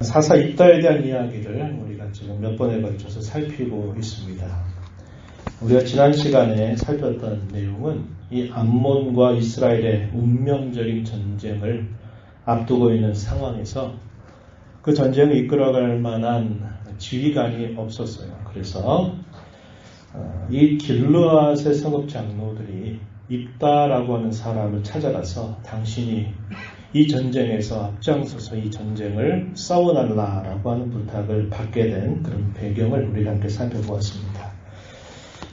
사사 입다에 대한 이야기를 우리가 지금 몇 번에 걸쳐서 살피고 있습니다. 우리가 지난 시간에 살폈던 내용은 이 암몬과 이스라엘의 운명적인 전쟁을 앞두고 있는 상황에서 그 전쟁을 이끌어갈 만한 지휘관이 없었어요. 그래서 이 길르앗의 성읍 장로들이 입다라고 하는 사람을 찾아가서 당신이 이 전쟁에서 앞장서서 이 전쟁을 싸워달라라고 하는 부탁을 받게 된 그런 배경을 우리가 함께 살펴보았습니다.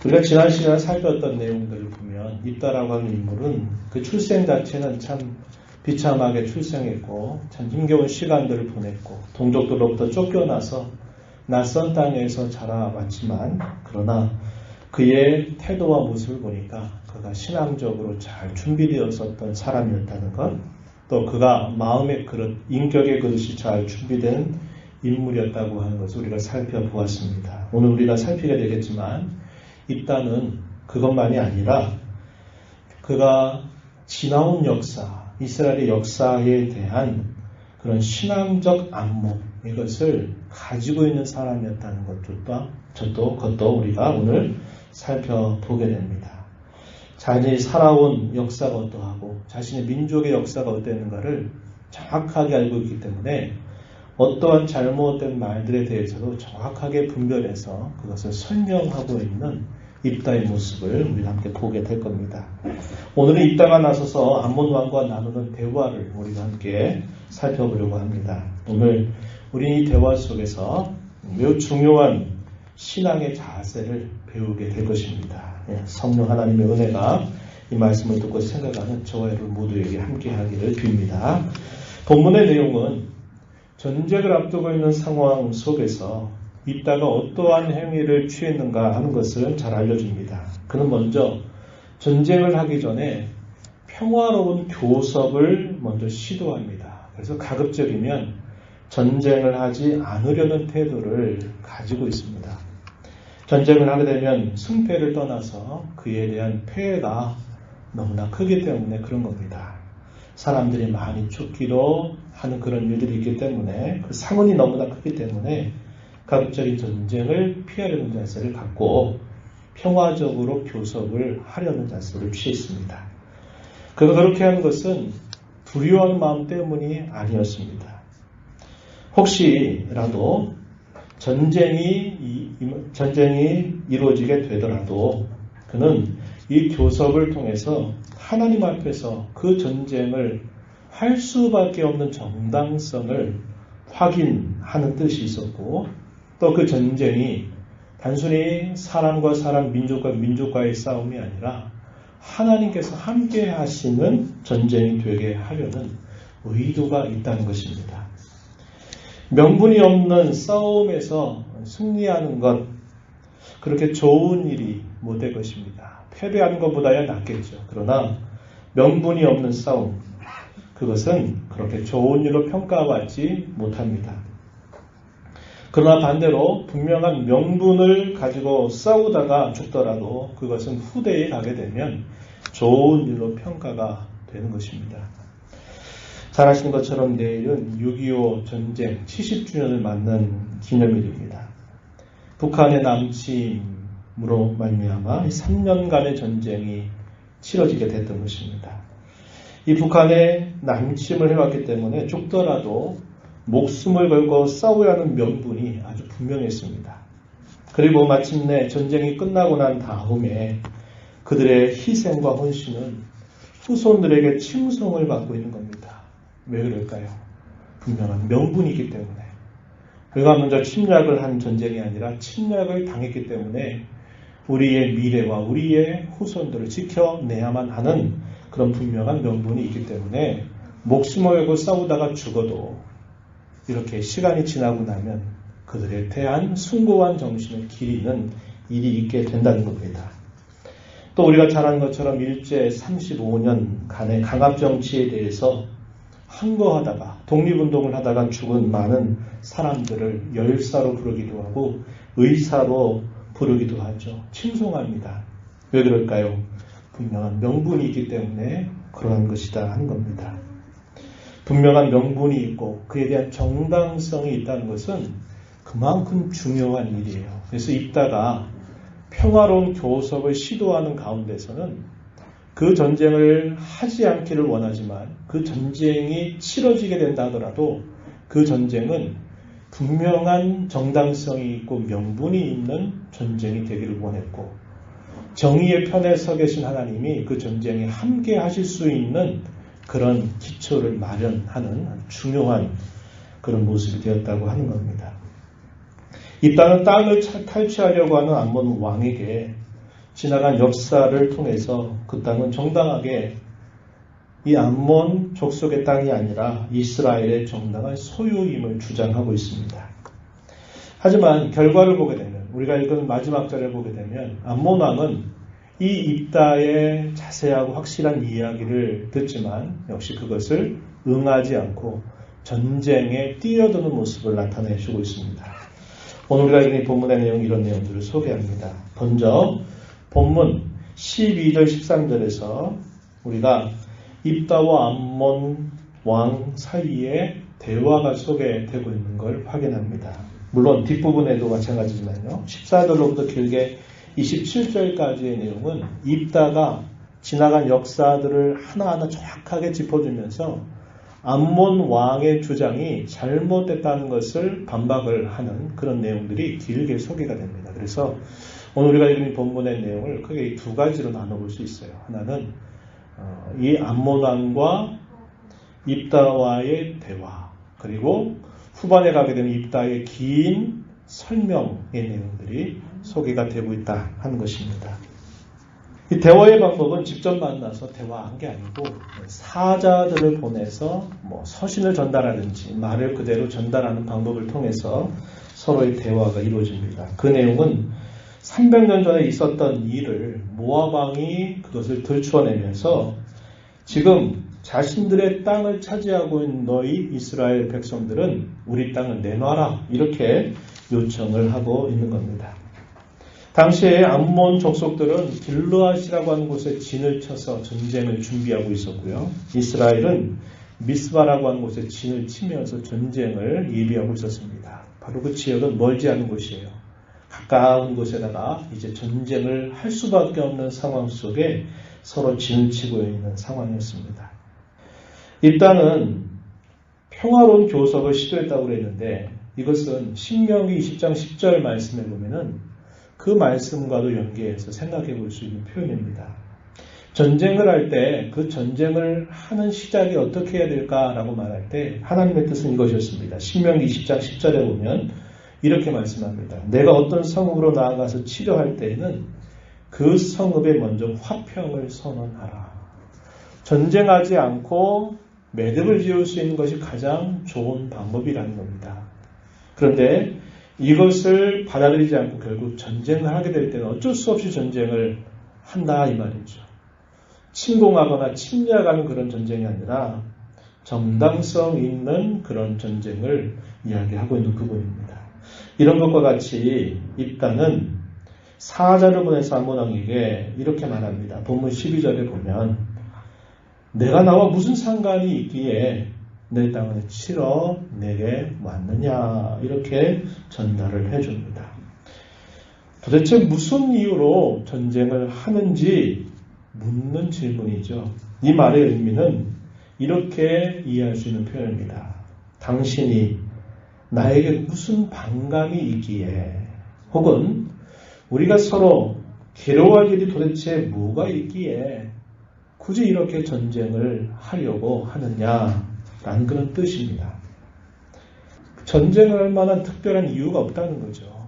우리가 지난 시간에 살펴봤던 내용들을 보면 입다라고 하는 인물은 그 출생 자체는 참 비참하게 출생했고 참 힘겨운 시간들을 보냈고 동족들로부터 쫓겨나서 낯선 땅에서 자라왔지만 그러나 그의 태도와 모습을 보니까 그가 신앙적으로 잘 준비되었었던 사람이었다는 것, 또 그가 마음의 그릇, 인격의 그릇이 잘 준비된 인물이었다고 하는 것을 우리가 살펴보았습니다. 오늘 우리가 살피게 되겠지만 입다는 그것만이 아니라 그가 지나온 역사, 이스라엘의 역사에 대한 그런 신앙적 안목, 이것을 가지고 있는 사람이었다는 그것도 우리가 오늘 살펴보게 됩니다. 자신이 살아온 역사가 어떠하고 자신의 민족의 역사가 어땠는가를 정확하게 알고 있기 때문에 어떠한 잘못된 말들에 대해서도 정확하게 분별해서 그것을 설명하고 있는 입다의 모습을 우리가 함께 보게 될 겁니다. 오늘은 입다가 나서서 암몬 왕과 나누는 대화를 우리가 함께 살펴보려고 합니다. 오늘 우리 이 대화 속에서 매우 중요한 신앙의 자세를 배우게 될 것입니다. 성령 하나님의 은혜가 이 말씀을 듣고 생각하는 저와 여러분 모두에게 함께하기를 빕니다. 본문의 내용은 전쟁을 앞두고 있는 상황 속에서 입다가 어떠한 행위를 취했는가 하는 것을 잘 알려줍니다. 그는 먼저 전쟁을 하기 전에 평화로운 교섭을 먼저 시도합니다. 그래서 가급적이면 전쟁을 하지 않으려는 태도를 가지고 있습니다. 전쟁을 하게 되면 승패를 떠나서 그에 대한 폐해가 너무나 크기 때문에 그런 겁니다. 사람들이 많이 죽기로 하는 그런 일들이 있기 때문에 그 상흔이 너무나 크기 때문에 가급적인 전쟁을 피하려는 자세를 갖고 평화적으로 교섭을 하려는 자세를 취했습니다. 그가 그렇게 하는 것은 두려워하는 마음 때문이 아니었습니다. 혹시라도 전쟁이 이루어지게 되더라도 그는 이 교섭을 통해서 하나님 앞에서 그 전쟁을 할 수밖에 없는 정당성을 확인하는 뜻이 있었고 또 그 전쟁이 단순히 사람과 사람, 민족과 민족과의 싸움이 아니라 하나님께서 함께 하시는 전쟁이 되게 하려는 의도가 있다는 것입니다. 명분이 없는 싸움에서 승리하는 것, 그렇게 좋은 일이 못 될 것입니다. 패배하는 것보다야 낫겠죠. 그러나 명분이 없는 싸움, 그것은 그렇게 좋은 일로 평가받지 못합니다. 그러나 반대로 분명한 명분을 가지고 싸우다가 죽더라도 그것은 후대에 가게 되면 좋은 일로 평가가 되는 것입니다. 잘 아시는 것처럼 내일은 6.25 전쟁 70주년을 맞는 기념일입니다. 북한의 남침으로 말미암아 3년간의 전쟁이 치러지게 됐던 것입니다. 이 북한의 남침을 해왔기 때문에 죽더라도 목숨을 걸고 싸워야 하는 명분이 아주 분명했습니다. 그리고 마침내 전쟁이 끝나고 난 다음에 그들의 희생과 헌신은 후손들에게 칭송을 받고 있는 겁니다. 왜 그럴까요? 분명한 명분이 있기 때문에. 그가 먼저 침략을 한 전쟁이 아니라 침략을 당했기 때문에 우리의 미래와 우리의 후손들을 지켜내야만 하는 그런 분명한 명분이 있기 때문에 목숨을 걸고 싸우다가 죽어도 이렇게 시간이 지나고 나면 그들에 대한 숭고한 정신을 기리는 일이 있게 된다는 겁니다. 또 우리가 잘 아는 것처럼 일제 35년간의 강압정치에 대해서 항거하다가 독립운동을 하다가 죽은 많은 사람들을 열사로 부르기도 하고 의사로 부르기도 하죠. 칭송합니다. 왜 그럴까요? 분명한 명분이 있기 때문에 그러한 것이다 하는 겁니다. 분명한 명분이 있고 그에 대한 정당성이 있다는 것은 그만큼 중요한 일이에요. 그래서 입다가 평화로운 교섭을 시도하는 가운데서는 그 전쟁을 하지 않기를 원하지만 그 전쟁이 치러지게 된다 하더라도 그 전쟁은 분명한 정당성이 있고 명분이 있는 전쟁이 되기를 원했고 정의의 편에 서 계신 하나님이 그 전쟁에 함께 하실 수 있는 그런 기초를 마련하는 중요한 그런 모습이 되었다고 하는 겁니다. 입다는 땅을 탈취하려고 하는 암몬 왕에게 지나간 역사를 통해서 그 땅은 정당하게 이 암몬 족속의 땅이 아니라 이스라엘의 정당한 소유임을 주장하고 있습니다. 하지만 결과를 보게 되면 우리가 읽은 마지막 절을 보게 되면 암몬 왕은 이 입다의 자세하고 확실한 이야기를 듣지만 역시 그것을 응하지 않고 전쟁에 뛰어드는 모습을 나타내주고 있습니다. 오늘 우리가 읽은 본문의 내용 이런 내용들을 소개합니다. 먼저 본문 12절 13절에서 우리가 입다와 암몬 왕 사이에 대화가 소개되고 있는 걸 확인합니다. 물론 뒷부분에도 마찬가지지만요. 14절로부터 길게 27절까지의 내용은 입다가 지나간 역사들을 하나하나 정확하게 짚어주면서 암몬 왕의 주장이 잘못됐다는 것을 반박을 하는 그런 내용들이 길게 소개가 됩니다. 그래서 오늘 우리가 읽은 본문의 내용을 크게 두 가지로 나눠볼 수 있어요. 하나는 이 암몬 왕과 입다와의 대화, 그리고 후반에 가게 되는 입다의 긴 설명의 내용들이 소개가 되고 있다 하는 것입니다. 이 대화의 방법은 직접 만나서 대화한 게 아니고 사자들을 보내서 서신을 전달하든지 말을 그대로 전달하는 방법을 통해서 서로의 대화가 이루어집니다. 그 내용은 300년 전에 있었던 일을 모압 왕이 그것을 들추어내면서 지금 자신들의 땅을 차지하고 있는 너희 이스라엘 백성들은 우리 땅을 내놔라 이렇게 요청을 하고 있는 겁니다. 당시에 암몬 족속들은 길르앗이라고 하는 곳에 진을 쳐서 전쟁을 준비하고 있었고요. 이스라엘은 미스바라고 하는 곳에 진을 치면서 전쟁을 예비하고 있었습니다. 바로 그 지역은 멀지 않은 곳이에요. 가까운 곳에다가 이제 전쟁을 할 수밖에 없는 상황 속에 서로 진을 치고 있는 상황이었습니다. 입다는 평화로운 교섭을 시도했다고 그랬는데 이것은 신명기 20장 10절 말씀에 보면은 그 말씀과도 연계해서 생각해 볼 수 있는 표현입니다. 전쟁을 할 때 그 전쟁을 하는 시작이 어떻게 해야 될까라고 말할 때 하나님의 뜻은 이것이었습니다. 신명기 20장 10절에 보면 이렇게 말씀합니다. 내가 어떤 성읍으로 나아가서 치료할 때에는 그 성읍에 먼저 화평을 선언하라. 전쟁하지 않고 매듭을 지을 수 있는 것이 가장 좋은 방법이라는 겁니다. 그런데 이것을 받아들이지 않고 결국 전쟁을 하게 될 때는 어쩔 수 없이 전쟁을 한다 이 말이죠. 침공하거나 침략하는 그런 전쟁이 아니라 정당성 있는 그런 전쟁을 이야기하고 있는 부분입니다. 이런 것과 같이 입다는 사자를 보내서 암몬 왕에게 이렇게 말합니다. 본문 12절에 보면 내가 나와 무슨 상관이 있기에 내 땅을 치러 내게 왔느냐 이렇게 전달을 해줍니다. 도대체 무슨 이유로 전쟁을 하는지 묻는 질문이죠. 이 말의 의미는 이렇게 이해할 수 있는 표현입니다. 당신이 나에게 무슨 반감이 있기에 혹은 우리가 서로 괴로워할 일이 도대체 뭐가 있기에 굳이 이렇게 전쟁을 하려고 하느냐라는 그런 뜻입니다. 전쟁을 할 만한 특별한 이유가 없다는 거죠.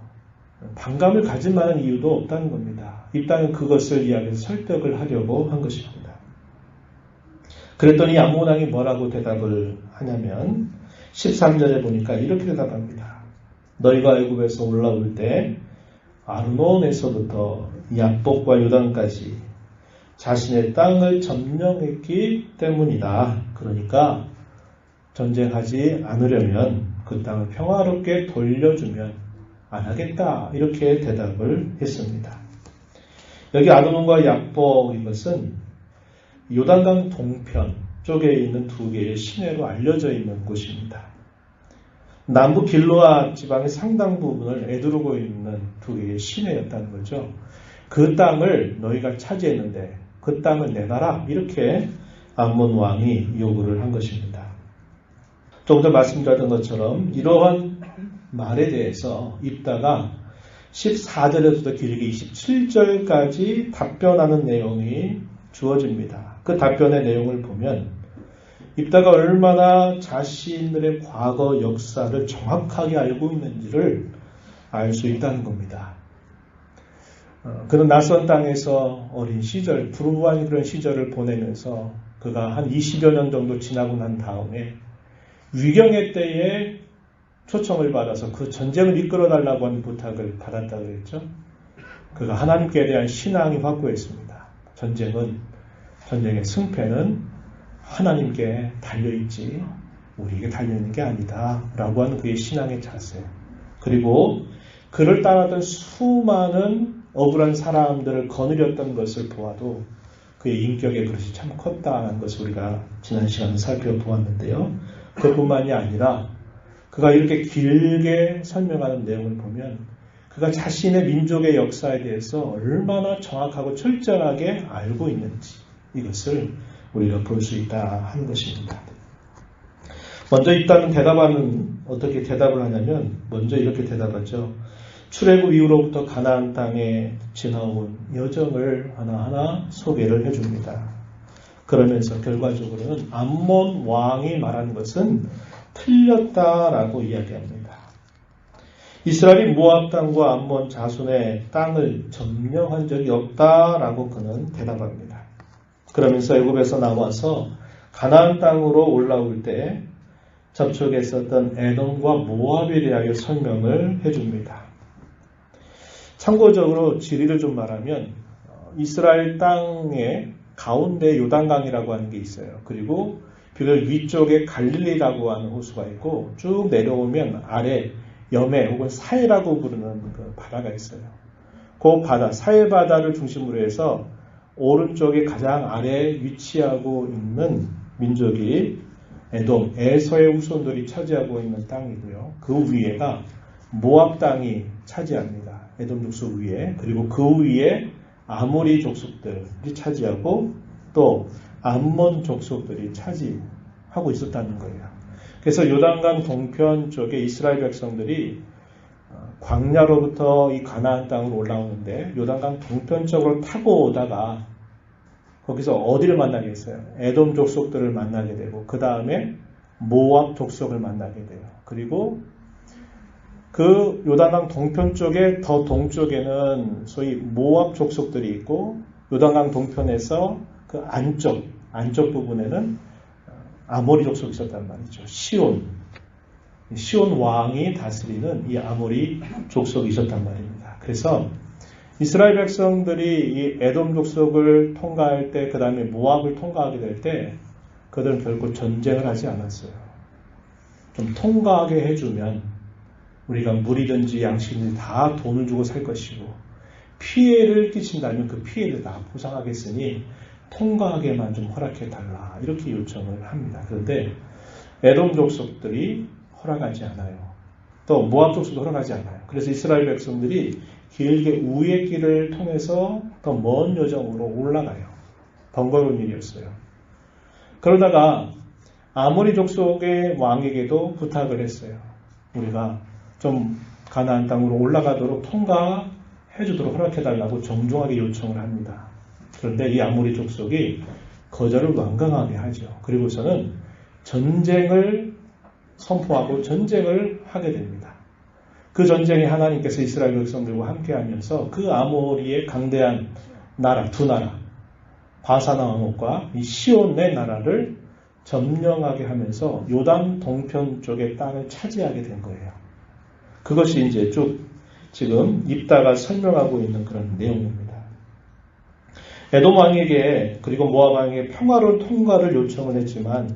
반감을 가질 만한 이유도 없다는 겁니다. 입다는 그것을 이야기해서 설득을 하려고 한 것입니다. 그랬더니 암몬 왕이 뭐라고 대답을 하냐면 13절에 보니까 이렇게 대답합니다. 너희가 애굽에서 올라올 때 아르논에서부터 약복과 요단까지 자신의 땅을 점령했기 때문이다. 그러니까 전쟁하지 않으려면 그 땅을 평화롭게 돌려주면 안 하겠다. 이렇게 대답을 했습니다. 여기 아르논과 약복 이것은 요단강 동편, 쪽에 있는 두 개의 시내로 알려져 있는 곳입니다. 남부 길로아 지방의 상당 부분을 에두르고 있는 두 개의 시내였다는 거죠. 그 땅을 너희가 차지했는데 그 땅을 내놔라, 이렇게 암몬 왕이 요구를 한 것입니다. 조금 전 말씀드렸던 것처럼 이러한 말에 대해서 입다가 14절에서도 길게 27절까지 답변하는 내용이 주어집니다. 그 답변의 내용을 보면 입다가 얼마나 자신들의 과거 역사를 정확하게 알고 있는지를 알 수 있다는 겁니다. 그는 낯선 땅에서 어린 시절, 불우한 그런 시절을 보내면서 그가 한 20여 년 정도 지나고 난 다음에 위경의 때에 초청을 받아서 그 전쟁을 이끌어달라고 하는 부탁을 받았다고 그랬죠. 그가 하나님께 대한 신앙이 확고했습니다. 전쟁의 승패는 하나님께 달려있지 우리에게 달려있는 게 아니다 라고 하는 그의 신앙의 자세, 그리고 그를 따랐던 수많은 억울한 사람들을 거느렸던 것을 보아도 그의 인격의 그릇이 참 컸다는 것을 우리가 지난 시간에 살펴보았는데요. 그뿐만이 아니라 그가 이렇게 길게 설명하는 내용을 보면 그가 자신의 민족의 역사에 대해서 얼마나 정확하고 철저하게 알고 있는지, 이것을 우리가 볼 수 있다 하는 것입니다. 먼저 입다는 어떻게 대답을 하냐면 먼저 이렇게 대답하죠. 출애굽 이후로부터 가나안 땅에 지나온 여정을 하나하나 소개를 해줍니다. 그러면서 결과적으로는 암몬 왕이 말한 것은 틀렸다라고 이야기합니다. 이스라엘이 모압 땅과 암몬 자손의 땅을 점령한 적이 없다라고 그는 대답합니다. 그러면서 애굽에서 나와서 가나안 땅으로 올라올 때 접촉했었던 에돔과 모압에 대하여 설명을 해줍니다. 참고적으로 지리를 좀 말하면 이스라엘 땅의 가운데 요단강이라고 하는 게 있어요. 그리고 비교적 위쪽에 갈릴리라고 하는 호수가 있고 쭉 내려오면 아래 염해 혹은 사해라고 부르는 그 바다가 있어요. 그 바다, 사해 바다를 중심으로 해서 오른쪽에 가장 아래에 위치하고 있는 민족이 에돔, 에서의 후손들이 차지하고 있는 땅이고요. 그 위에가 모압 땅이 차지합니다. 에돔 족속 위에. 그리고 그 위에 아모리 족속들이 차지하고 또 암몬 족속들이 차지하고 있었다는 거예요. 그래서 요단강 동편 쪽에 이스라엘 백성들이 광야로부터 이 가나안 땅으로 올라오는데 요단강 동편 쪽으로 타고 오다가 거기서 어디를 만나게 했어요? 에돔 족속들을 만나게 되고 그 다음에 모압 족속을 만나게 돼요. 그리고 그 요단강 동편 쪽에 더 동쪽에는 소위 모압 족속들이 있고 요단강 동편에서 그 안쪽 부분에는 아모리 족속이 있었단 말이죠. 시온 왕이 다스리는 이 아모리 족속이 있었단 말입니다. 그래서 이스라엘 백성들이 이 에돔 족속을 통과할 때, 그 다음에 모압을 통과하게 될 때 그들은 결코 전쟁을 하지 않았어요. 좀 통과하게 해주면 우리가 물이든지 양식이든지 다 돈을 주고 살 것이고 피해를 끼친다면 그 피해를 다 보상하겠으니 통과하게만 좀 허락해달라, 이렇게 요청을 합니다. 그런데 에돔 족속들이 허락하지 않아요. 또 모압 족속도 허락하지 않아요. 그래서 이스라엘 백성들이 길게 우의 길을 통해서 더 먼 여정으로 올라가요. 번거로운 일이었어요. 그러다가 아모리 족속의 왕에게도 부탁을 했어요. 우리가 좀 가나안 땅으로 올라가도록 통과해 주도록 허락해달라고 정중하게 요청을 합니다. 그런데 이 아모리 족속이 거절을 완강하게 하죠. 그리고서는 전쟁을 선포하고 전쟁을 하게 됩니다. 그 전쟁에 하나님께서 이스라엘 백성들과 함께하면서 그 아모리의 강대한 나라, 두 나라, 바산 왕국과 이 시온의 나라를 점령하게 하면서 요단 동편 쪽의 땅을 차지하게 된 거예요. 그것이 이제 쭉 지금 입다가 설명하고 있는 그런 내용입니다. 에돔 왕에게 그리고 모압 왕에게 평화로운 통과를 요청을 했지만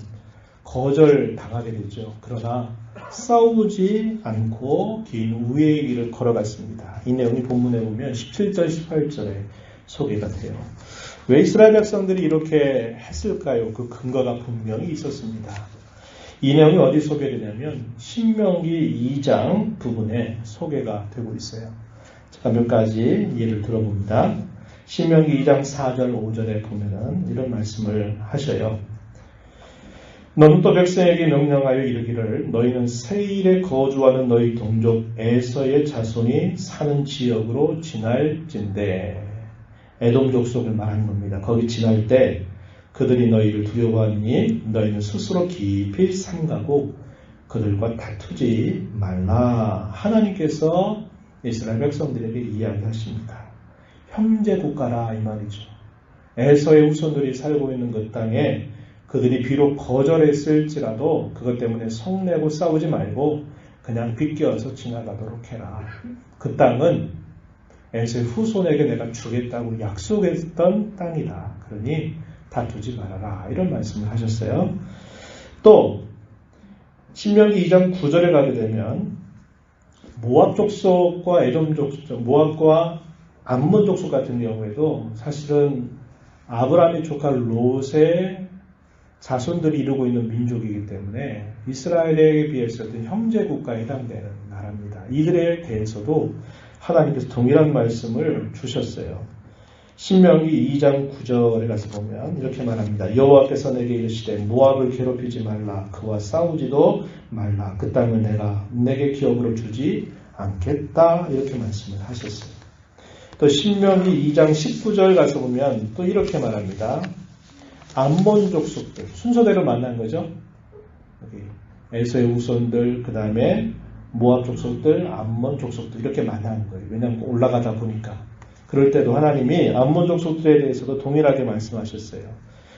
거절당하게 됐죠. 그러나 싸우지 않고 긴 우애의 길을 걸어갔습니다. 이 내용이 본문에 보면 17절, 18절에 소개가 돼요. 왜 이스라엘 백성들이 이렇게 했을까요? 그 근거가 분명히 있었습니다. 이 내용이 어디 소개되냐면 신명기 2장 부분에 소개가 되고 있어요. 제가 몇 가지 예를 들어봅니다. 신명기 2장 4절 5절에 보면은 이런 말씀을 하셔요. 너는 또 백성에게 명령하여 이르기를 너희는 세일에 거주하는 너희 동족 에서의 자손이 사는 지역으로 지날진대. 에돔 족속을 말하는 겁니다. 거기 지날 때 그들이 너희를 두려워하니 너희는 스스로 깊이 삼가고 그들과 다투지 말라. 하나님께서 이스라엘 백성들에게 이야기하십니다. 형제 국가라 이 말이죠. 에서의 후손들이 살고 있는 그 땅에 그들이 비록 거절했을지라도 그것 때문에 성내고 싸우지 말고 그냥 비껴서 지나가도록 해라. 그 땅은 에서의 후손에게 내가 주겠다고 약속했던 땅이다. 그러니 다투지 말아라. 이런 말씀을 하셨어요. 또 신명기 2장 9절에 가게 되면 모압 족속과 에돔 족속, 모압과 암몬 족속 같은 경우에도 사실은 아브라함의 조카 롯의 자손들이 이루고 있는 민족이기 때문에 이스라엘에 비해서 어떤 형제 국가에 해당되는 나라입니다. 이들에 대해서도 하나님께서 동일한 말씀을 주셨어요. 신명기 2장 9절에 가서 보면 이렇게 말합니다. 여호와께서 내게 이르시되 모압을 괴롭히지 말라. 그와 싸우지도 말라. 그 땅을 내가 내게 기업으로 주지 않겠다. 이렇게 말씀을 하셨어요. 또 신명기 2장 19절 가서 보면 또 이렇게 말합니다. 암몬 족속들 순서대로 만난 거죠. 여기 에서의 후손들, 그 다음에 모압 족속들, 암몬 족속들 이렇게 만나는 거예요. 왜냐하면 올라가다 보니까. 그럴 때도 하나님이 암몬 족속들에 대해서도 동일하게 말씀하셨어요.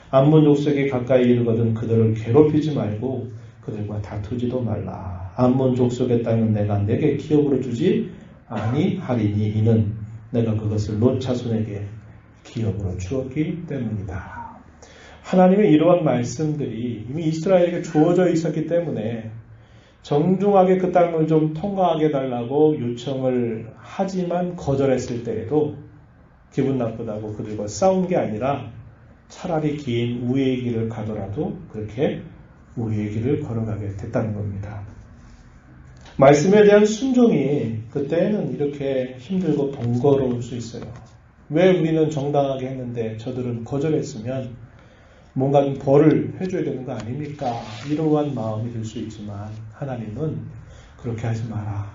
암몬 족속에 가까이 이르거든 그들을 괴롭히지 말고 그들과 다투지도 말라. 암몬 족속의 땅은 내가 내게 기업으로 주지 아니하리니 이는 내가 그것을 롯 자손에게 기업으로 주었기 때문이다. 하나님의 이러한 말씀들이 이미 이스라엘에게 주어져 있었기 때문에 정중하게 그 땅을 좀 통과하게 해달라고 요청을 하지만 거절했을 때에도 기분 나쁘다고 그들과 싸운 게 아니라 차라리 긴 우회의 길을 가더라도 그렇게 우리의 길을 걸어가게 됐다는 겁니다. 말씀에 대한 순종이 그때는 이렇게 힘들고 번거로울 수 있어요. 왜 우리는 정당하게 했는데 저들은 거절했으면 뭔가 좀 벌을 해줘야 되는 거 아닙니까? 이러한 마음이 들 수 있지만 하나님은 그렇게 하지 마라.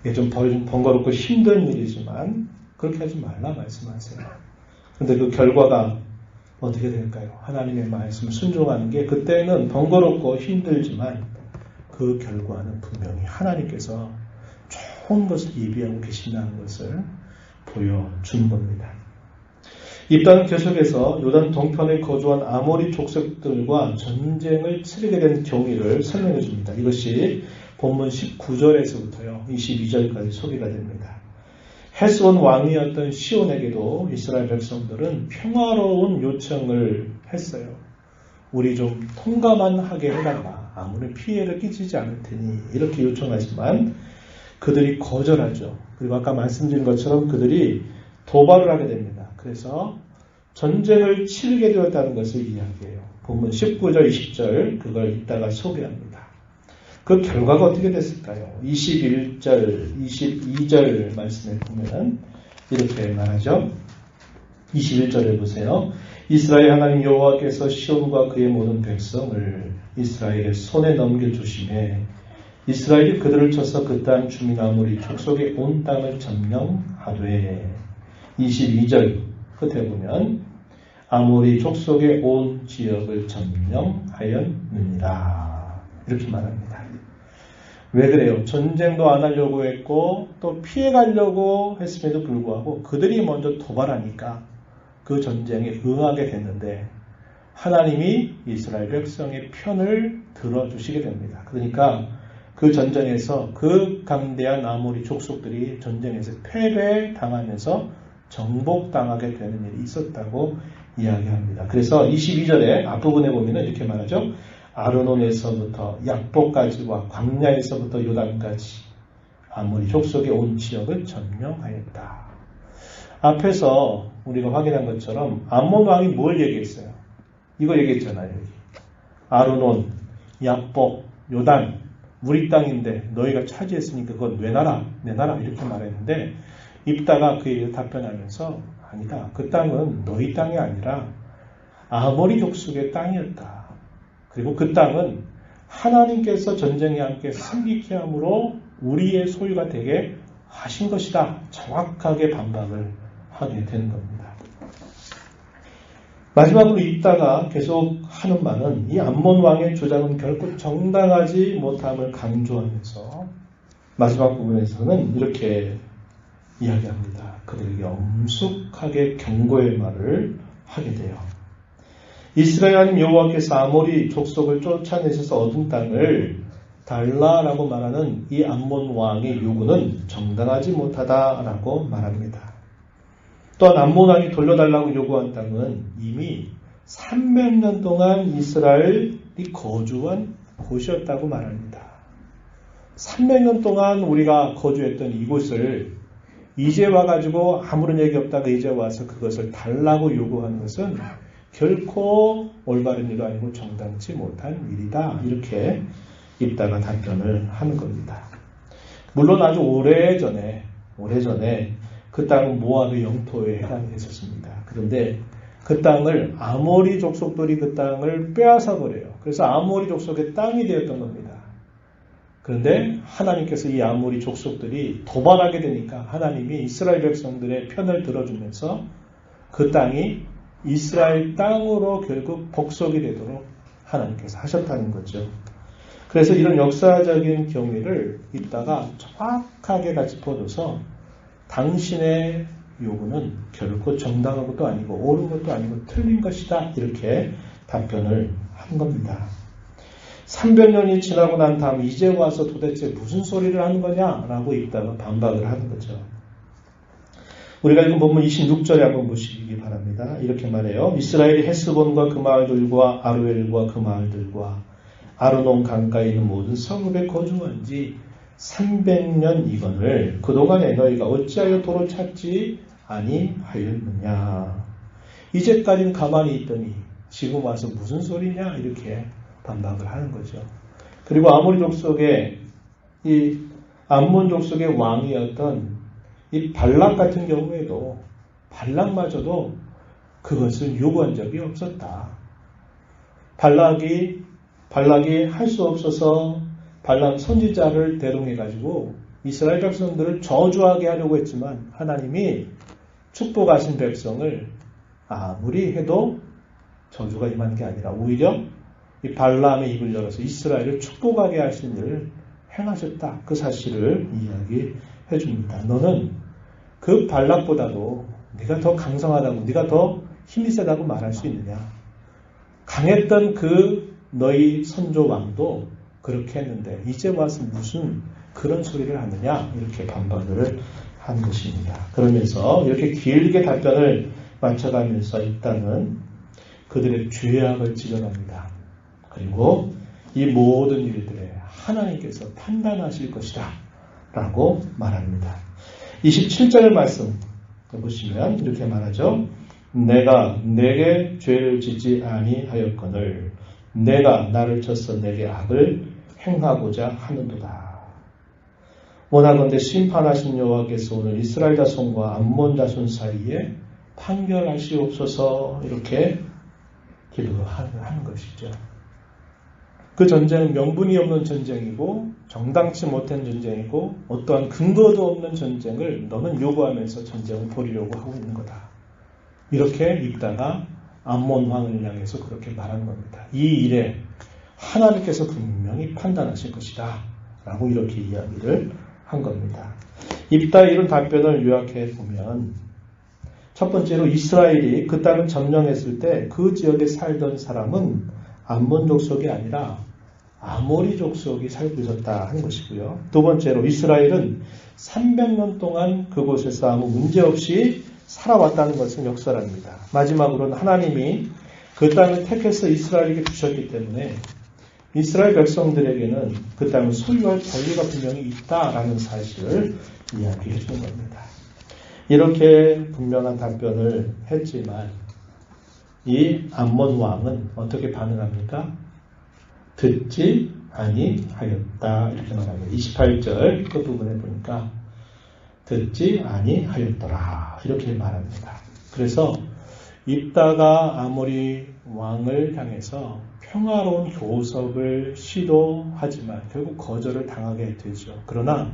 이게 좀 번거롭고 힘든 일이지만 그렇게 하지 말라 말씀하세요. 근데 그 결과가 어떻게 될까요? 하나님의 말씀 순종하는 게 그때는 번거롭고 힘들지만 그 결과는 분명히 하나님께서 좋은 것을 예비하고 계신다는 것을 보여준 겁니다. 입다는 계속해서 요단 동편에 거주한 아모리 족속들과 전쟁을 치르게 된 경위를 설명해 줍니다. 이것이 본문 19절에서부터요 22절까지 소개가 됩니다. 헤스본 왕이었던 시온에게도 이스라엘 백성들은 평화로운 요청을 했어요. 우리 좀 통과만 하게 해달라. 아무런 피해를 끼치지 않을 테니 이렇게 요청하지만 그들이 거절하죠. 그리고 아까 말씀드린 것처럼 그들이 도발을 하게 됩니다. 그래서 전쟁을 치르게 되었다는 것을 이야기해요. 본문 19절, 20절 그걸 이따가 소개합니다. 그 결과가 어떻게 됐을까요? 21절, 22절 말씀에 보면 이렇게 말하죠. 21절에 보세요. 이스라엘 하나님 여호와께서 시온과 그의 모든 백성을 이스라엘의 손에 넘겨주시매 이스라엘이 그들을 쳐서 그 땅 주민 아모리 족속의 온 땅을 점령하되 22절 끝에 보면 아모리 족속의 온 지역을 점령하였느니라 이렇게 말합니다. 왜 그래요? 전쟁도 안 하려고 했고 또 피해가려고 했음에도 불구하고 그들이 먼저 도발하니까 그 전쟁에 응하게 됐는데 하나님이 이스라엘 백성의 편을 들어주시게 됩니다. 그러니까 그 전쟁에서 그 강대한 아모리 족속들이 전쟁에서 패배당하면서 정복당하게 되는 일이 있었다고 이야기합니다. 그래서 22절에 앞부분에 보면 이렇게 말하죠. 아르논에서부터 약보까지와 광야에서부터 요단까지 아모리 족속의 온 지역을 점령하였다. 앞에서 우리가 확인한 것처럼 암몬 왕이 뭘 얘기했어요? 이거 얘기했잖아요. 여기. 아르논, 야복, 요단, 우리 땅인데 너희가 차지했으니까 그건 내놔라 이렇게 말했는데 입다가 그에 답변하면서 아니다. 그 땅은 너희 땅이 아니라 아모리 족속의 땅이었다. 그리고 그 땅은 하나님께서 전쟁에 함께 승리케 함으로 우리의 소유가 되게 하신 것이다. 정확하게 반박을 하게 되는 겁니다. 마지막으로 입다가 계속 하는 말은 이 암몬 왕의 주장은 결코 정당하지 못함을 강조하면서 마지막 부분에서는 이렇게 이야기합니다. 그들에게 엄숙하게 경고의 말을 하게 돼요. 이스라엘 하나님 여호와께서 아모리 족속을 쫓아내셔서 얻은 땅을 달라라고 말하는 이 암몬 왕의 요구는 정당하지 못하다라고 말합니다. 또한 암몬 왕이 돌려달라고 요구한 땅은 이미 300년 동안 이스라엘이 거주한 곳이었다고 말합니다. 300년 동안 우리가 거주했던 이곳을 이제 와가지고 아무런 얘기 없다가 이제 와서 그것을 달라고 요구하는 것은 결코 올바른 일도 아니고 정당치 못한 일이다. 이렇게 입다가 답변을 하는 겁니다. 물론 아주 오래전에 그 땅은 모압의 영토에 해당했었습니다. 그런데 그 땅을 아모리 족속들이 그 땅을 빼앗아 버려요. 그래서 아모리 족속의 땅이 되었던 겁니다. 그런데 하나님께서 이 아모리 족속들이 도발하게 되니까 하나님이 이스라엘 백성들의 편을 들어주면서 그 땅이 이스라엘 땅으로 결국 복속이 되도록 하나님께서 하셨다는 거죠. 그래서 이런 역사적인 경위를 이따가 정확하게 다 짚어줘서 당신의 요구는 결코 정당한 것도 아니고 옳은 것도 아니고 틀린 것이다. 이렇게 답변을 한 겁니다. 300년이 지나고 난 다음 이제 와서 도대체 무슨 소리를 하는 거냐라고 이따가 반박을 하는 거죠. 우리가 읽은 본문 26절에 한번 보시기 바랍니다. 이렇게 말해요. 이스라엘이 헤스본과 그 마을들과 아루엘과 그 마을들과 아르논 강가에 있는 모든 성읍에 거주한 지 300년이거늘 그동안에 너희가 어찌하여 도로 찾지 아니하였느냐. 이제까지는 가만히 있더니 지금 와서 무슨 소리냐 이렇게 반박을 하는 거죠. 그리고 아모리 족속의 이 암몬 족속의 왕이었던 이 발락 같은 경우에도 발락마저도 그것을 요구한 적이 없었다. 발락이 할 수 없어서 발람 선지자를 대동해가지고 이스라엘 백성들을 저주하게 하려고 했지만 하나님이 축복하신 백성을 아무리 해도 저주가 임한 게 아니라 오히려 이 발람의 입을 열어서 이스라엘을 축복하게 하신 일을 행하셨다. 그 사실을 이야기해 줍니다. 너는 그 발락보다도 네가 더 강성하다고, 네가 더 힘이 세다고 말할 수 있느냐. 강했던 그 너희 선조 왕도 그렇게 했는데 이제 와서 무슨 그런 소리를 하느냐 이렇게 반박을 한 것입니다. 그러면서 이렇게 길게 답변을 맞춰가면서 일단은 그들의 죄악을 지적합니다. 그리고 이 모든 일들에 하나님께서 판단하실 것이다 라고 말합니다. 27절 말씀 보시면 이렇게 말하죠. 내가 내게 죄를 짓지 아니하였거늘 내가 나를 쳐서 내게 악을 행하고자 하는도다. 원하건대 심판하신 여호와께서 오늘 이스라엘 자손과 암몬 자손 사이에 판결하시옵소서 이렇게 기도하는 것이죠. 그 전쟁은 명분이 없는 전쟁이고 정당치 못한 전쟁이고 어떠한 근거도 없는 전쟁을 너는 요구하면서 전쟁을 벌이려고 하고 있는 거다. 이렇게 입다가 암몬 왕을 향해서 그렇게 말한 겁니다. 이 일에 하나님께서 분명히 판단하실 것이다. 라고 이렇게 이야기를 한 겁니다. 입다의 이런 답변을 요약해 보면 첫 번째로 이스라엘이 그 땅을 점령했을 때 그 지역에 살던 사람은 암몬 족속이 아니라 아모리 족속이 살고 있었다 하는 것이고요. 두 번째로 이스라엘은 300년 동안 그곳에서 아무 문제 없이 살아왔다는 것은 역설합니다. 마지막으로는 하나님이 그 땅을 택해서 이스라엘에게 주셨기 때문에 이스라엘 백성들에게는 그 땅을 소유할 권리가 분명히 있다라는 사실을 이야기해 주는 겁니다. 이렇게 분명한 답변을 했지만 이 암몬 왕은 어떻게 반응합니까? 듣지 아니하였다 이렇게 말합니다. 28절 끝부분에 보니까 듣지 아니하였더라 이렇게 말합니다. 그래서 입다가 아모리 왕을 향해서 평화로운 교섭을 시도하지만 결국 거절을 당하게 되죠. 그러나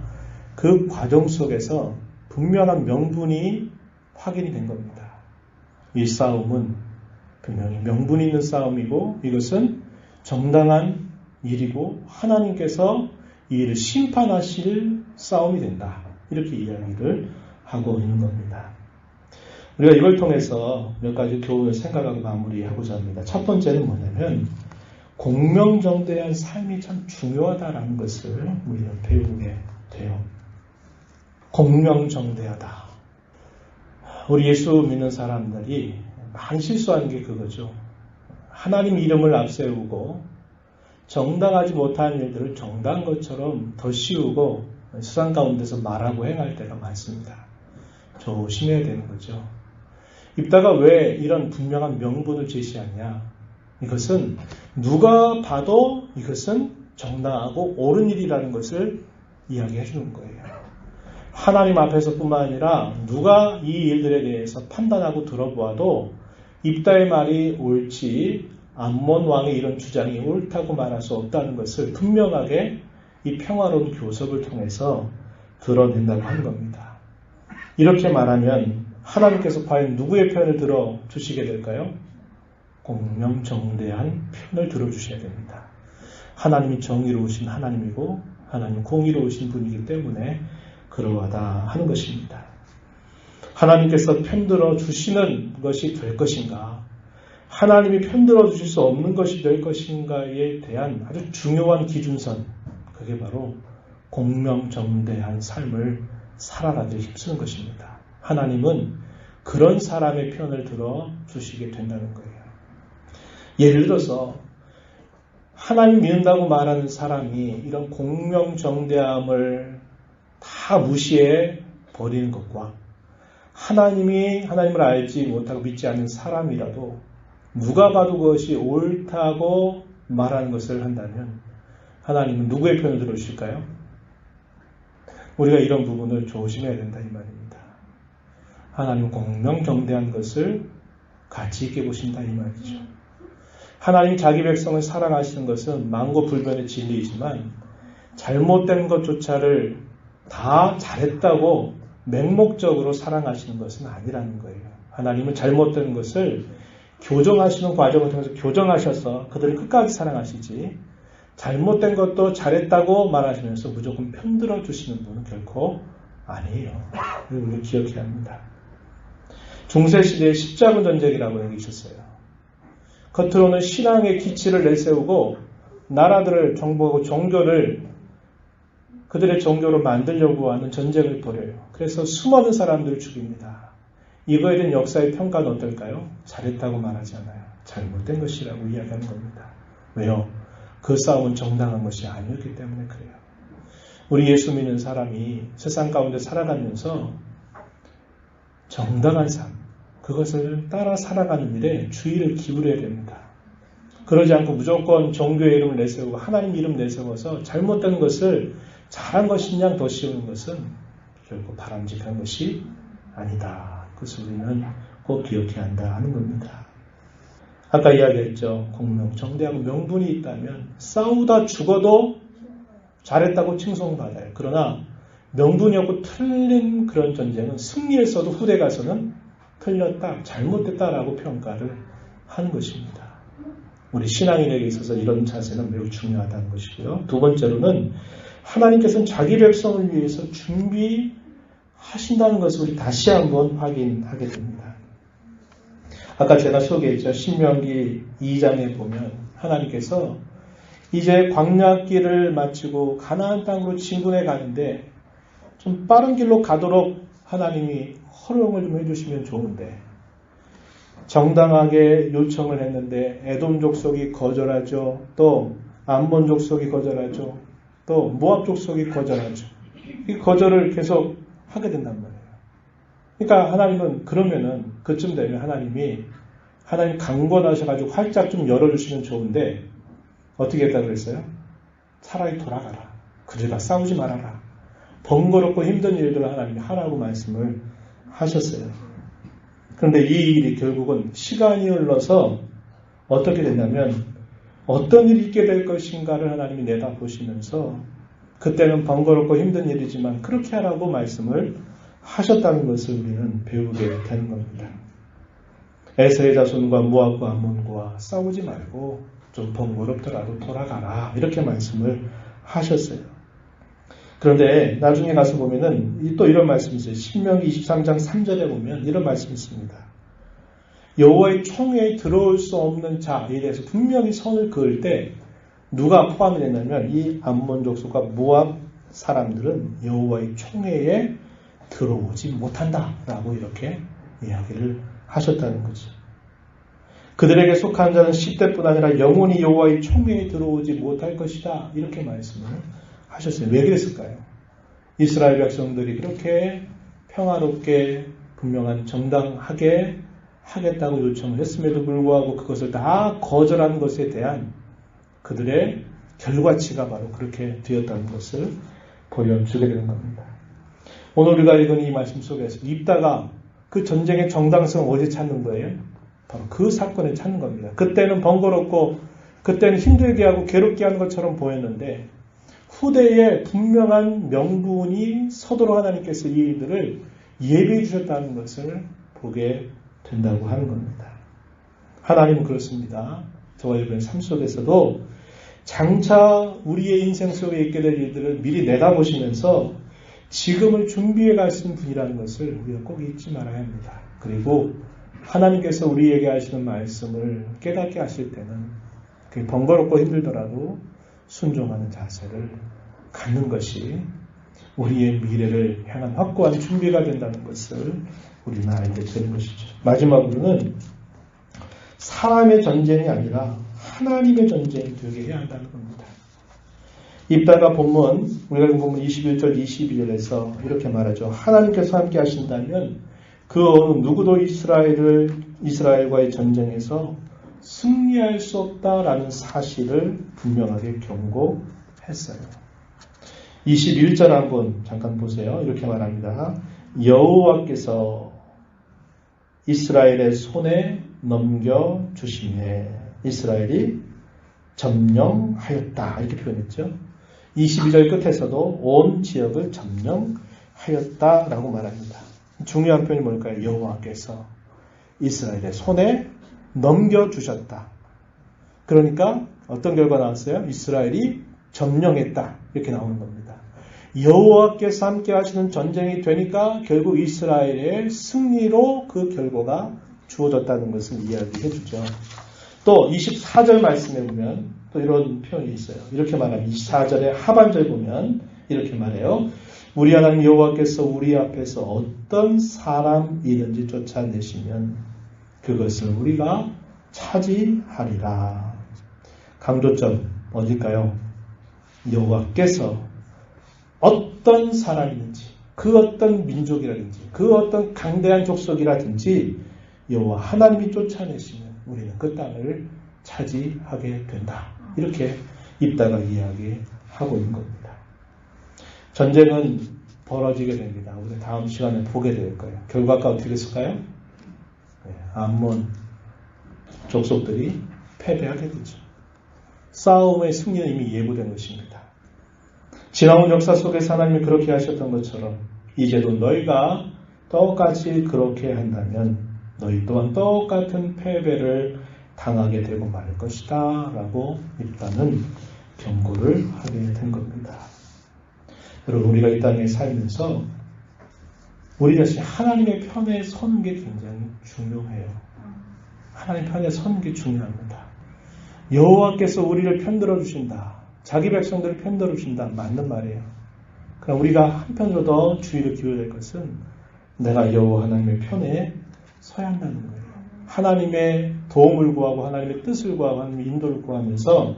그 과정 속에서 분명한 명분이 확인이 된 겁니다. 이 싸움은 분명히 명분이 있는 싸움이고 이것은 정당한 일이고 하나님께서 이 일을 심판하실 싸움이 된다. 이렇게 이야기를 하고 있는 겁니다. 우리가 이걸 통해서 몇 가지 교훈을 생각하고 마무리하고자 합니다. 첫 번째는 뭐냐면 공명정대한 삶이 참 중요하다라는 것을 우리가 배우게 돼요. 공명정대하다. 우리 예수 믿는 사람들이 많이 실수하는 게 그거죠. 하나님 이름을 앞세우고 정당하지 못한 일들을 정당한 것처럼 더 씌우고 세상 가운데서 말하고 행할 때가 많습니다. 조심해야 되는 거죠. 입다가 왜 이런 분명한 명분을 제시하냐? 이것은 누가 봐도 이것은 정당하고 옳은 일이라는 것을 이야기해 주는 거예요. 하나님 앞에서뿐만 아니라 누가 이 일들에 대해서 판단하고 들어보아도 입다의 말이 옳지 암몬 왕의 이런 주장이 옳다고 말할 수 없다는 것을 분명하게 이 평화로운 교섭을 통해서 드러낸다고 하는 겁니다. 이렇게 말하면 하나님께서 과연 누구의 편을 들어주시게 될까요? 공명정대한 편을 들어주셔야 됩니다. 하나님이 정의로우신 하나님이고 하나님 공의로우신 분이기 때문에 그러하다 하는 것입니다. 하나님께서 편들어 주시는 것이 될 것인가, 하나님이 편들어 주실 수 없는 것이 될 것인가에 대한 아주 중요한 기준선, 그게 바로 공명정대한 삶을 살아가기를 힘쓰는 것입니다. 하나님은 그런 사람의 편을 들어 주시게 된다는 거예요. 예를 들어서 하나님 믿는다고 말하는 사람이 이런 공명정대함을 다 무시해 버리는 것과 하나님을 알지 못하고 믿지 않는 사람이라도 누가 봐도 그것이 옳다고 말하는 것을 한다면 하나님은 누구의 편을 들어주실까요? 우리가 이런 부분을 조심해야 된다 이 말입니다. 하나님은 공명정대한 것을 가치 있게 보신다 이 말이죠. 하나님 자기 백성을 사랑하시는 것은 만고불변의 진리이지만 잘못된 것조차를 다 잘했다고 맹목적으로 사랑하시는 것은 아니라는 거예요. 하나님은 잘못된 것을 교정하시는 과정을 통해서 교정하셔서 그들을 끝까지 사랑하시지 잘못된 것도 잘했다고 말하시면서 무조건 편들어 주시는 분은 결코 아니에요. 우리가 기억해야 합니다. 중세시대에 십자군 전쟁이라고 여기 있었어요. 겉으로는 신앙의 기치를 내세우고 나라들을 정복하고 종교를 그들의 종교로 만들려고 하는 전쟁을 벌여요. 그래서 수많은 사람들을 죽입니다. 이거에 대한 역사의 평가는 어떨까요? 잘했다고 말하지 않아요. 잘못된 것이라고 이야기하는 겁니다. 왜요? 그 싸움은 정당한 것이 아니었기 때문에 그래요. 우리 예수 믿는 사람이 세상 가운데 살아가면서 정당한 삶, 그것을 따라 살아가는 일에 주의를 기울여야 됩니다. 그러지 않고 무조건 종교의 이름을 내세우고 하나님 이름 내세워서 잘못된 것을 잘한 것인 양 더 씌우는 것은 결코 바람직한 것이 아니다. 그것을 우리는 꼭 기억해야 한다 하는 겁니다. 아까 이야기했죠. 공명정대하고 명분이 있다면 싸우다 죽어도 잘했다고 칭송받아요. 그러나 명분이 없고 틀린 그런 전쟁은 승리했어도 후대 가서는 틀렸다, 잘못됐다라고 평가를 하는 것입니다. 우리 신앙인에게 있어서 이런 자세는 매우 중요하다는 것이고요. 두 번째로는 하나님께서는 자기 백성을 위해서 준비하신다는 것을 우리 다시 한번 확인하게 됩니다. 아까 제가 소개했죠. 신명기 2장에 보면 하나님께서 이제 광야길을 마치고 가나안 땅으로 진군해 가는데 좀 빠른 길로 가도록 하나님이 허용을 좀 해주시면 좋은데 정당하게 요청을 했는데 에돔 족속이 거절하죠. 또 암몬 족속이 거절하죠. 또 모압 족속이 거절하죠. 이 거절을 계속 하게 된단 말이에요. 그러니까 하나님은 그러면은 그쯤 되면 하나님 강권하셔가지고 활짝 좀 열어주시면 좋은데 어떻게 했다고 그랬어요? 차라리 돌아가라. 그들과 싸우지 말아라. 번거롭고 힘든 일들을 하나님이 하라고 말씀을 하셨어요. 그런데 이 일이 결국은 시간이 흘러서 어떻게 됐냐면 어떤 일이 있게 될 것인가를 하나님이 내다보시면서 그때는 번거롭고 힘든 일이지만 그렇게 하라고 말씀을 하셨다는 것을 우리는 배우게 되는 겁니다. 에서의 자손과 모압과 암몬과 싸우지 말고 좀 번거롭더라도 돌아가라 이렇게 말씀을 하셨어요. 그런데 나중에 가서 보면은 또 이런 말씀이 있어요. 신명기 23장 3절에 보면 이런 말씀이 있습니다. 여호와의 총회에 들어올 수 없는 자에 대해서 분명히 선을 그을 때 누가 포함이 됐냐면 이 암몬 족속과 모압 사람들은 여호와의 총회에 들어오지 못한다라고 이렇게 이야기를 하셨다는 거죠. 그들에게 속한 자는 10대뿐 아니라 영원히 여호와의 총회에 들어오지 못할 것이다 이렇게 말씀을 하셨어요. 왜 그랬을까요? 이스라엘 백성들이 그렇게 평화롭게 분명한 정당하게 하겠다고 요청을 했음에도 불구하고 그것을 다 거절한 것에 대한 그들의 결과치가 바로 그렇게 되었다는 것을 보여주게 되는 겁니다. 오늘 우리가 읽은 이 말씀 속에서 입다가 그 전쟁의 정당성을 어디에 찾는 거예요? 바로 그 사건에 찾는 겁니다. 그때는 번거롭고 그때는 힘들게 하고 괴롭게 하는 것처럼 보였는데 후대에 분명한 명분이 서도록 하나님께서 이 일들을 예비해 주셨다는 것을 보게 된다고 하는 겁니다. 하나님은 그렇습니다. 저와 여러분의 삶 속에서도 장차 우리의 인생 속에 있게 될 일들을 미리 내다보시면서 지금을 준비해 가시는 분이라는 것을 우리가 꼭 잊지 말아야 합니다. 그리고 하나님께서 우리에게 하시는 말씀을 깨닫게 하실 때는 그게 번거롭고 힘들더라도 순종하는 자세를 갖는 것이 우리의 미래를 향한 확고한 준비가 된다는 것을 우리는 알게 되는 것이죠. 마지막으로는 사람의 전쟁이 아니라 하나님의 전쟁이 되게 해야 한다는 겁니다. 입다가 본문, 우리가 읽은 본문 21절, 22절에서 이렇게 말하죠. 하나님께서 함께 하신다면 그 어느 누구도 이스라엘과의 전쟁에서 승리할 수 없다라는 사실을 분명하게 경고했어요. 21절 한번 잠깐 보세요. 이렇게 말합니다. 여호와께서 이스라엘의 손에 넘겨주시매 이스라엘이 점령하였다 이렇게 표현했죠. 22절 끝에서도 온 지역을 점령하였다라고 말합니다. 중요한 표현이 뭘까요? 여호와께서 이스라엘의 손에 넘겨주셨다. 그러니까 어떤 결과 나왔어요? 이스라엘이 점령했다 이렇게 나오는 겁니다. 여호와께서 함께 하시는 전쟁이 되니까 결국 이스라엘의 승리로 그 결과가 주어졌다는 것을 이야기해 주죠. 또 24절 말씀에 보면 또 이런 표현이 있어요. 이렇게 말합니다. 24절의 하반절 보면 이렇게 말해요. 우리 하나님 여호와께서 우리 앞에서 어떤 사람이든지 쫓아내시면 그것을 우리가 차지하리라. 강조점 어딜까요? 여호와께서 어떤 사람이든지 그 어떤 민족이라든지 그 어떤 강대한 족속이라든지 여호와 하나님이 쫓아내시면 우리는 그 땅을 차지하게 된다. 이렇게 입다가 이야기하고 있는 겁니다. 전쟁은 벌어지게 됩니다. 우리 다음 시간에 보게 될 거예요. 결과가 어떻게 됐을까요? 암몬 족속들이 패배하게 되죠. 싸움의 승리는 이미 예고된 것입니다. 지나온 역사 속에서 하나님이 그렇게 하셨던 것처럼 이제도 너희가 똑같이 그렇게 한다면 너희 또한 똑같은 패배를 당하게 되고 말 것이다 라고 입다는 경고를 하게 된 겁니다. 여러분 우리가 이 땅에 살면서 우리 자신이 하나님의 편에 서는 게 굉장히 중요해요. 하나님 편에 서는 게 중요합니다. 여호와께서 우리를 편들어 주신다. 자기 백성들을 편들어 주신다. 맞는 말이에요. 그러나 우리가 한편으로 더 주의를 기울여야 될 것은 내가 여호와 하나님의 편에 서야 한다는 거예요. 하나님의 도움을 구하고 하나님의 뜻을 구하고 하나님의 인도를 구하면서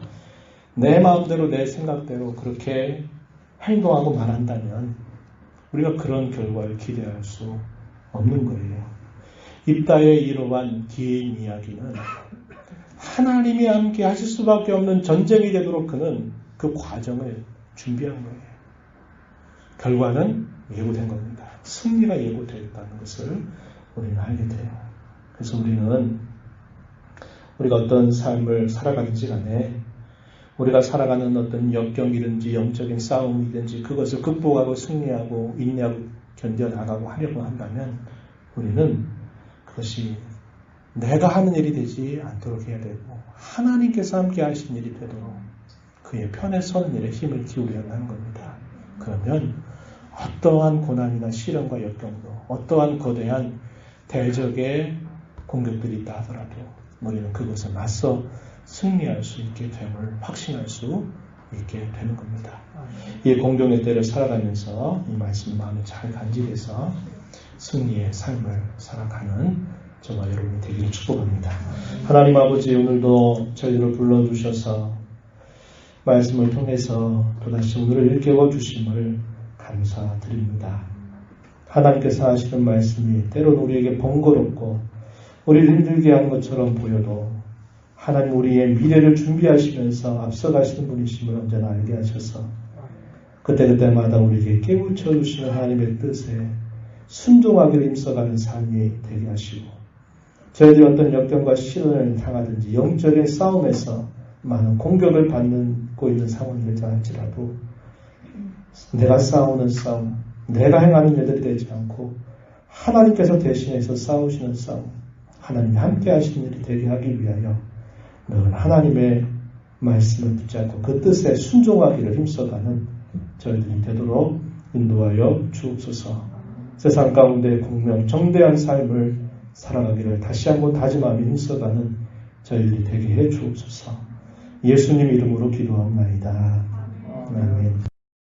내 마음대로 내 생각대로 그렇게 행동하고 말한다면 우리가 그런 결과를 기대할 수 없는 거예요. 입다의 이러한 긴 이야기는 하나님이 함께 하실 수밖에 없는 전쟁이 되도록 그는 그 과정을 준비한 거예요. 결과는 예고된 겁니다. 승리가 예고되었다는 것을 우리는 알게 돼요. 그래서 우리가 어떤 삶을 살아가는지 간에 우리가 살아가는 어떤 역경이든지 영적인 싸움이든지 그것을 극복하고 승리하고 인내하고 견뎌나가고 하려고 한다면 우리는 그것이 내가 하는 일이 되지 않도록 해야 되고 하나님께서 함께 하신 일이 되도록 그의 편에 서는 일에 힘을 기울여야 하는 겁니다. 그러면 어떠한 고난이나 시련과 역경도 어떠한 거대한 대적의 공격들이 있다 하더라도 우리는 그것을 맞서 승리할 수 있게 됨을 확신할 수 있게 되는 겁니다. 이 공동의 때를 살아가면서 이 말씀 마음에 잘 간직해서 승리의 삶을 살아가는 저와 여러분이 되기를 축복합니다. 하나님 아버지, 오늘도 저희를 불러주셔서 말씀을 통해서 또다시 오늘을 일깨워 주심을 감사드립니다. 하나님께서 하시는 말씀이 때로는 우리에게 번거롭고 우리를 힘들게 하는 것처럼 보여도 하나님 우리의 미래를 준비하시면서 앞서가시는 분이심을 언제나 알게 하셔서 그때그때마다 우리에게 깨우쳐 주시는 하나님의 뜻에 순종하기를 힘써가는 삶이 되게 하시고 저희들이 어떤 역경과 시련을 당하든지 영적인 싸움에서 많은 공격을 받고 있는 상황이 되자 할지라도 내가 싸우는 싸움, 내가 행하는 일들이 되지 않고 하나님께서 대신해서 싸우시는 싸움, 하나님이 함께 하시는 일이 되게 하기 위하여 늘 하나님의 말씀을 붙잡고 그 뜻에 순종하기를 힘써가는 저희들이 되도록 인도하여 주옵소서. 세상 가운데 공명 정대한 삶을 살아가기를 다시 한번 다짐하며 힘써가는 저희들이 되게 해 주옵소서. 예수님 이름으로 기도합나이다. 아멘.